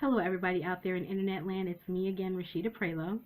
Hello, everybody out there in internet land. It's me again, Rasheedah Prioleau.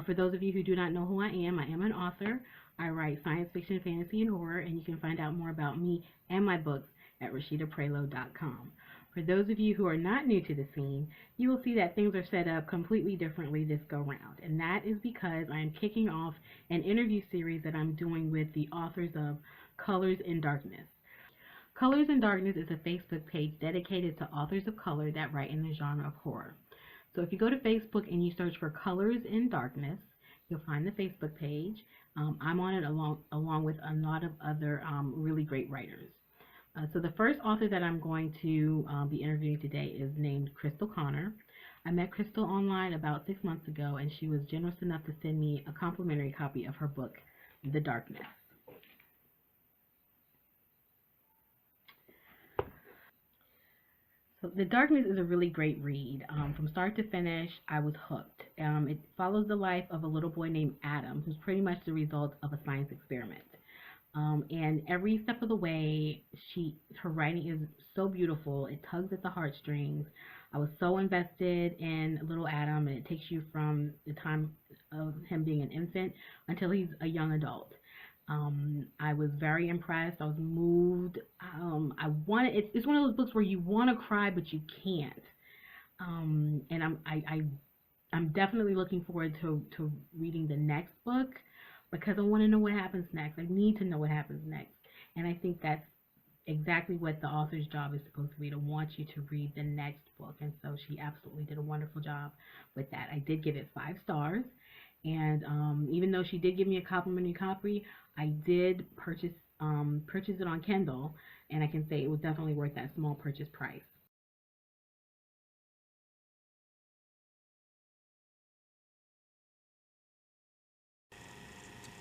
For those of you who do not know who I am an author. I write science fiction, fantasy, and horror, and you can find out more about me and my books at RasheedahPrioleau.com. For those of you who are not new to the scene, you will see that things are set up completely differently this go round, and that is because I am kicking off an interview series that I'm doing with the authors of Colors in Darkness. Colors in Darkness is a Facebook page dedicated to authors of color that write in the genre of horror. So if you go to Facebook and you search for Colors in Darkness, you'll find the Facebook page. I'm on it along with a lot of other really great writers. So the first author that I'm going to be interviewing today is named Crystal Connor. I met Crystal online about 6 months ago, and she was generous enough to send me a complimentary copy of her book, The Darkness. So The Darkness is a really great read. From start to finish, I was hooked. It follows the life of a little boy named Adam, who's pretty much the result of a science experiment. And every step of the way, her writing is so beautiful. It tugs at the heartstrings. I was so invested in little Adam, and it takes you from the time of him being an infant until he's a young adult. I was very impressed. I was moved. It's one of those books where you want to cry but you can't. And I'm definitely looking forward to reading the next book because I want to know what happens next. I need to know what happens next, and I think that's exactly what the author's job is supposed to be, to want you to read the next book. And so she absolutely did a wonderful job with that. I did give it 5 stars. And even though she did give me a complimentary copy, I did purchase it on Kindle, and I can say it was definitely worth that small purchase price.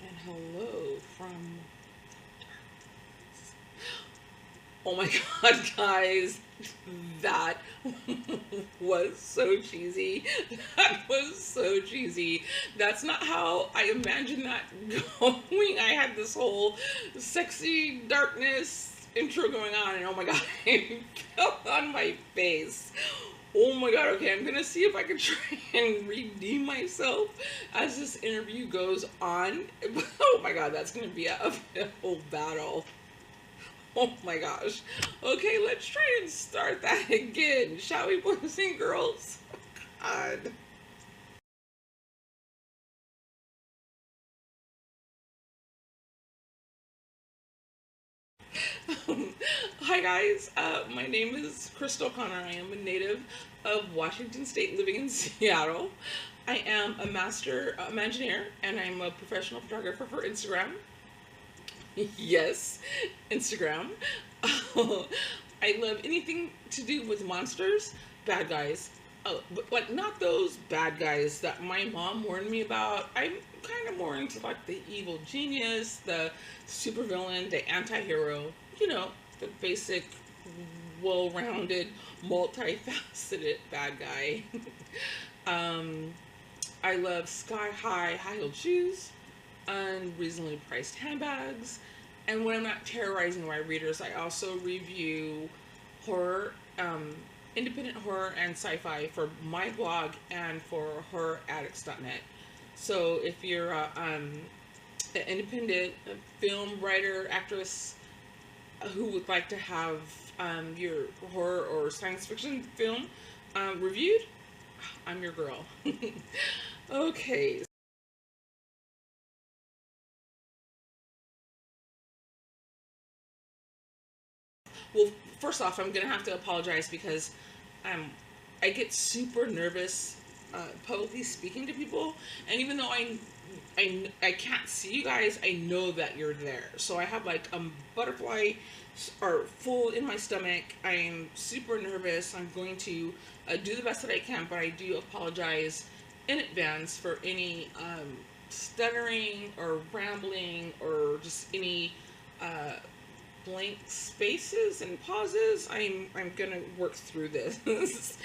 And hello from. Oh my god, guys, that was so cheesy. That was so cheesy. That's not how I imagined that going. I had this whole sexy darkness intro going on, and oh my god, I fell on my face. Oh my god, okay, I'm gonna see if I can try and redeem myself as this interview goes on. Oh my god, that's gonna be a whole battle. Oh my gosh. Okay, let's try and start that again, shall we, boys and girls? God. Hi guys, my name is Crystal Connor. I am a native of Washington State living in Seattle. I am a master Imagineer and I'm a professional photographer for Instagram. Yes, Instagram. I love anything to do with monsters, bad guys. But like not those bad guys that my mom warned me about. I'm kind of more into like the evil genius, the supervillain, the anti-hero. You know, the basic, well-rounded, multifaceted bad guy. um, I love sky-high high-heeled shoes, unreasonably priced handbags, and when I'm not terrorizing my readers, I also review horror, independent horror and sci-fi for my blog and for horroraddicts.net. So if you're an independent film writer, actress who would like to have your horror or science fiction film reviewed, I'm your girl. Okay. Well, first off, I'm gonna have to apologize because um, I get super nervous publicly speaking to people, and even though I can't see you guys, I know that you're there. So I have like a butterfly or full in my stomach. I'm super nervous. I'm going to do the best that I can, but I do apologize in advance for any stuttering or rambling or just any uh, blank spaces and pauses. I'm gonna work through this.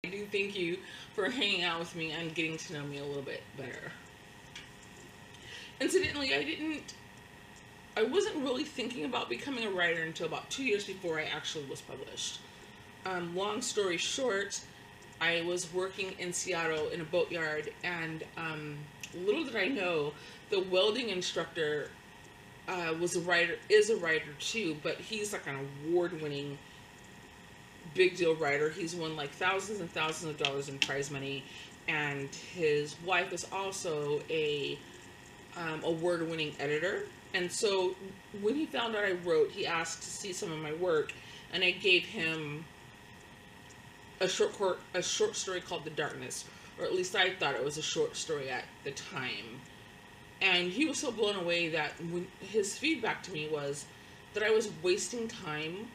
I do thank you for hanging out with me and getting to know me a little bit better. Incidentally, I didn't I wasn't really thinking about becoming a writer until about 2 years before I actually was published. Long story short, I was working in Seattle in a boatyard, and little did I know, the welding instructor was a writer, is a writer too, but he's like an award-winning big deal writer. He's won like thousands and thousands of dollars in prize money, and his wife is also a award-winning editor. And so when he found out I wrote, he asked to see some of my work, and I gave him a short story called The Darkness, or at least I thought it was a short story at the time. And he was so blown away that when his feedback to me was that I was wasting time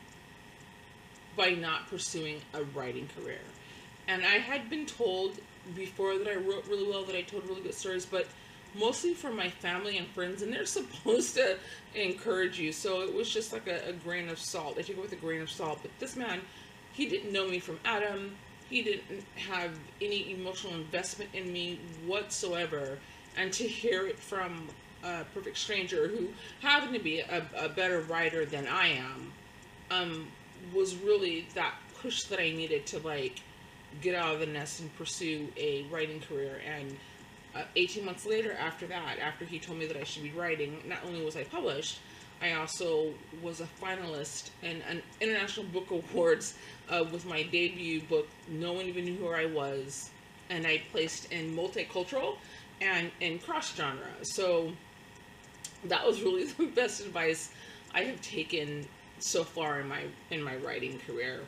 by not pursuing a writing career. And I had been told before that I wrote really well, that I told really good stories, but mostly from my family and friends, and they're supposed to encourage you. So it was just like a grain of salt. I took it with a grain of salt. But this man, he didn't know me from Adam. He didn't have any emotional investment in me whatsoever. And to hear it from a perfect stranger who happened to be a better writer than I am, was really that push that I needed to like get out of the nest and pursue a writing career. And 18 months later, after that, after he told me that I should be writing, not only was I published, I also was a finalist in an international book awards with my debut book. No one even knew who I was, and I placed in multicultural and in cross genre. So that was really the best advice I have taken so far in my writing career.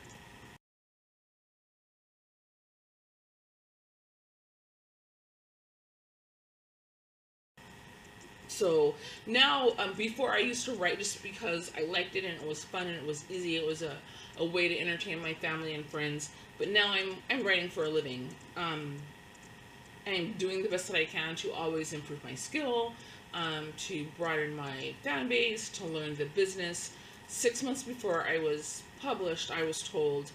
So now, before I used to write just because I liked it and it was fun and it was easy. It was a way to entertain my family and friends. But now I'm writing for a living. I'm doing the best that I can to always improve my skill, to broaden my fan base, to learn the business. 6 months before I was published, I was told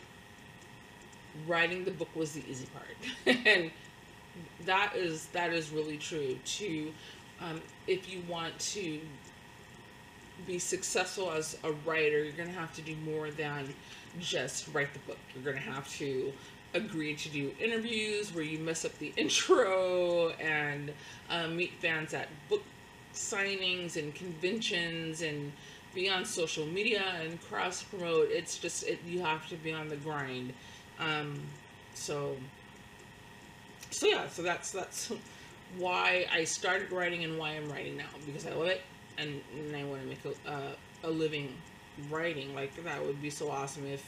writing the book was the easy part, and that is really true. To if you want to be successful as a writer, you're going to have to do more than just write the book. You're going to have to agree to do interviews where you mess up the intro, and meet fans at book signings and conventions, and be on social media and cross promote. It's just you have to be on the grind. Um, so so that's why I started writing and why I'm writing now, because I love it, and I want to make a living writing. Like, that would be so awesome if,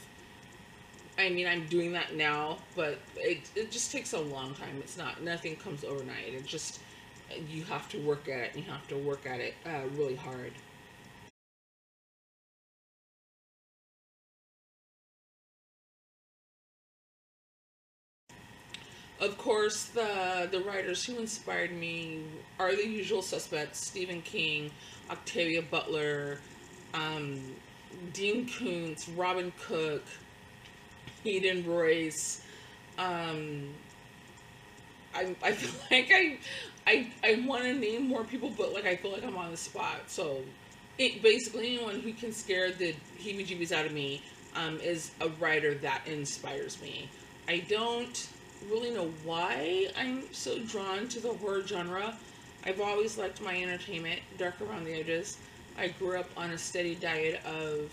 I mean, I'm doing that now, but it just takes a long time. It's not, nothing comes overnight. It just, you have to work at it, and you have to work at it really hard. Of course, the writers who inspired me are the usual suspects: Stephen King, Octavia Butler, um, Dean Koontz, Robin Cook, Eden Royce. Um, I feel like I want to name more people, but like I feel like I'm on the spot. So, basically anyone who can scare the heebie-jeebies out of me is a writer that inspires me. I don't really know why I'm so drawn to the horror genre. I've always liked my entertainment dark around the edges. I grew up on a steady diet of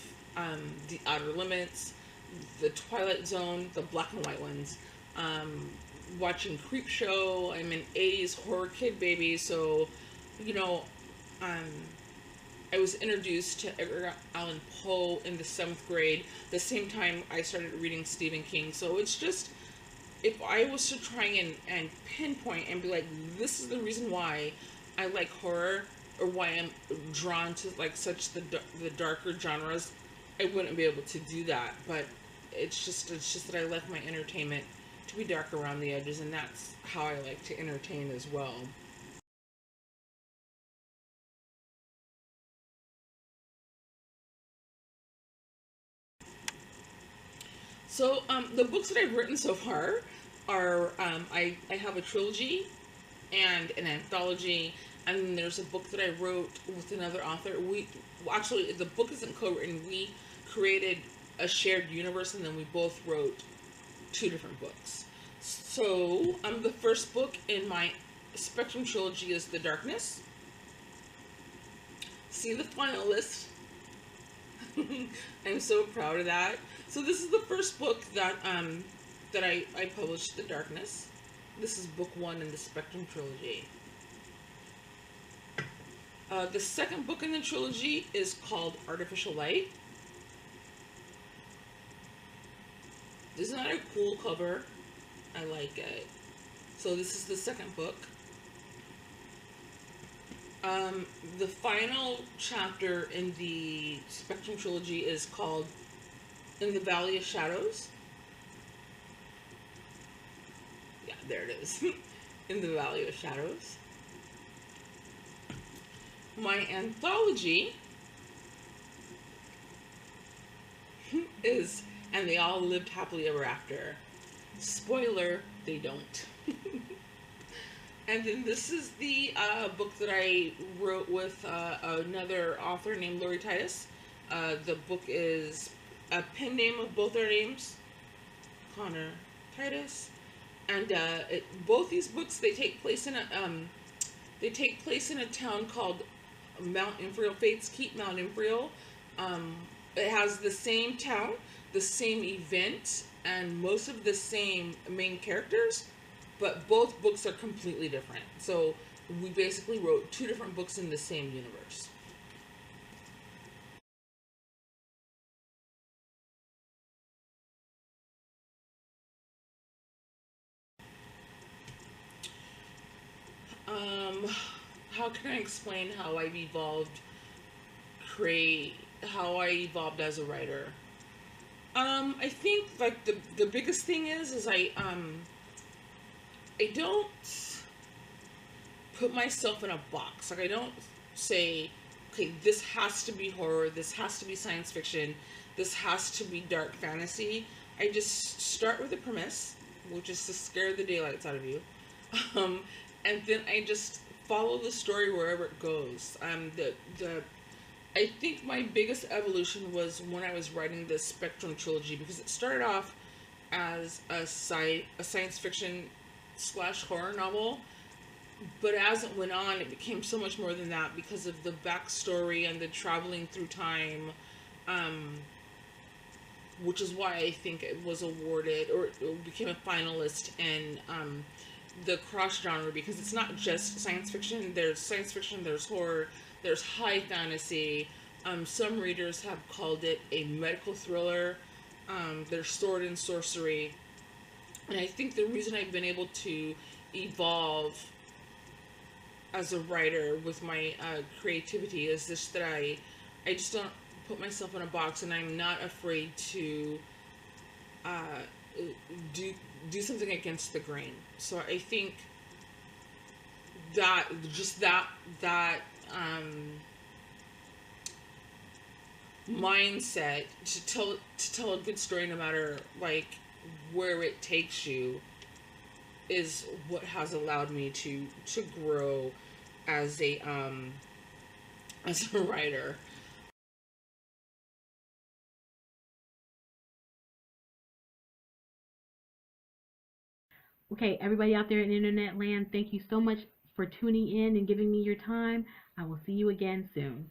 The Outer Limits, The Twilight Zone, the black and white ones. Um, Watching Creep Show. I'm an 80s horror kid, baby. So, you know, um, I was introduced to Edgar Allan Poe in the 7th grade, the same time I started reading Stephen King. So it's just, if I was to try and pinpoint and be like, this is the reason why I like horror, or why I'm drawn to like such the darker genres, I wouldn't be able to do that. But it's just that I like my entertainment to be dark around the edges, and that's how I like to entertain as well. So the books that I've written so far are I have a trilogy and an anthology. and then there's a book that I wrote with another author. We actually, the book isn't co-written. We created a shared universe, and then we both wrote two different books. So, the first book in my Spectrum trilogy is The Darkness. See the final list. I'm so proud of that. So this is the first book that I published, The Darkness. This is book one in the Spectrum trilogy. The second book in the trilogy is called Artificial Light. Isn't that a cool cover? I like it. So this is the second book. The final chapter in the Spectrum trilogy is called In the Valley of Shadows. Yeah, there it is. In the Valley of Shadows. My anthology is And They All Lived Happily Ever After. Spoiler, they don't. And then this is the book that I wrote with another author named Lori Titus. The book is a pen name of both our names, Connor Titus. And both these books, they take place in a town called Mount Imperial. Fates Keep Mount Imperial. It has the same town, the same event, and most of the same main characters, but both books are completely different. So we basically wrote two different books in the same universe. Um, how can I explain how I've evolved, create, how I evolved as a writer? I think like the biggest thing is I don't put myself in a box. Like I don't say, okay, this has to be horror, this has to be science fiction, this has to be dark fantasy. I just start with a premise, which is to scare the daylights out of you, um, and then I just follow the story wherever it goes. The I think my biggest evolution was when I was writing the Spectrum trilogy, because it started off as a science fiction slash horror novel, but as it went on, it became so much more than that because of the backstory and the traveling through time, um, which is why I think it was awarded or it became a finalist in the cross genre, because it's not just science fiction. There's science fiction, there's horror, there's high fantasy. Some readers have called it a medical thriller. There's sword and sorcery. And I think the reason I've been able to evolve as a writer with my creativity is just that I just don't put myself in a box, and I'm not afraid to uh, do do something against the grain. So I think that just that mindset to tell a good story, no matter like where it takes you, is what has allowed me to grow as a as a writer. Okay, everybody out there in internet land, thank you so much for tuning in and giving me your time. I will see you again soon.